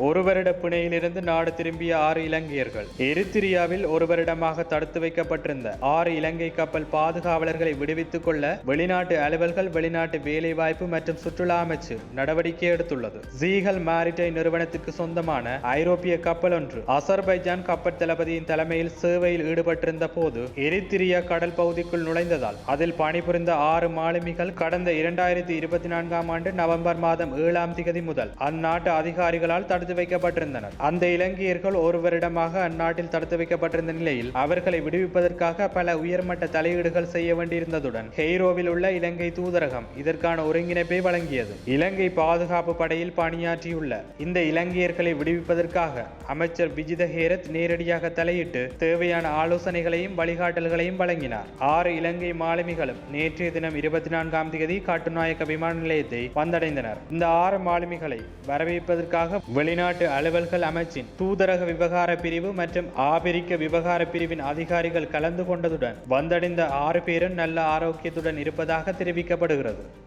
ஒரு வருட பிணையிலிருந்து நாடு திரும்பிய 6 இலங்கையர்கள். எரித்திரியாவில் ஒரு வருடமாக தடுத்து வைக்கப்பட்டிருந்த 6 இலங்கை கப்பல் பாதுகாவலர்களை விடுவித்துக் கொள்ள வெளிநாட்டு அலுவல்கள் வெளிநாட்டு வேலைவாய்ப்பு மற்றும் சுற்றுலா அமைச்சு நடவடிக்கை எடுத்துள்ளது. ஜீகல் மேரிடைம் நிறுவனத்திற்கு சொந்தமான ஐரோப்பிய கப்பல் ஒன்று அசர்பைஜான் கப்பல் தளபதியின் தலைமையில் சேவையில் ஈடுபட்டிருந்த போது எரித்திரியா கடல் பகுதிக்குள் நுழைந்ததால் அதில் பணிபுரிந்த 6 மாலுமிகள் கடந்த 2024 ஆண்டு நவம்பர் மாதம் 7ஆம் திகதி முதல் அந்நாட்டு அதிகாரிகளால் தடுத்து வைக்கப்பட்டிருந்தனர். அந்த இலங்கையர்கள் ஒரு வருடமாக அந்நாட்டில் தடுத்து வைக்கப்பட்டிருந்த நிலையில் அவர்களை விடுவிப்பதற்காக பல உயர்மட்ட தலையீடுகள் செய்ய வேண்டியிருந்ததுடன் கெய்ரோவில் உள்ள இலங்கை தூதரகம் இதற்கான ஒருங்கிணைப்பை வழங்கியது. இலங்கை பாதுகாப்பு படையில் பணியாற்றியுள்ள இந்த இலங்கையர்களை விடுவிப்பதற்காக அமைச்சர் விஜித ஹேரத் நேரடியாக தலையிட்டு தேவையான ஆலோசனைகளையும் வழிகாட்டல்களையும் வழங்கினார். 6 இலங்கை மாலுமிகளும் நேற்றைய தினம் 24ஆம் தேதி கட்டுநாயக்க விமான நிலையத்தை வந்தடைந்தனர். இந்த 6 மாலுமிகளை வரவேற்பதற்காக வெளிநாட்டு அலுவல்கள் அமைச்சின் தூதரக விவகார பிரிவு மற்றும் ஆபிரிக்க விவகார பிரிவின் அதிகாரிகள் கலந்து கொண்டதுடன் வந்தடைந்த 6 பேரும் நல்ல ஆரோக்கியத்துடன் இருப்பதாக தெரிவிக்கப்படுகிறது.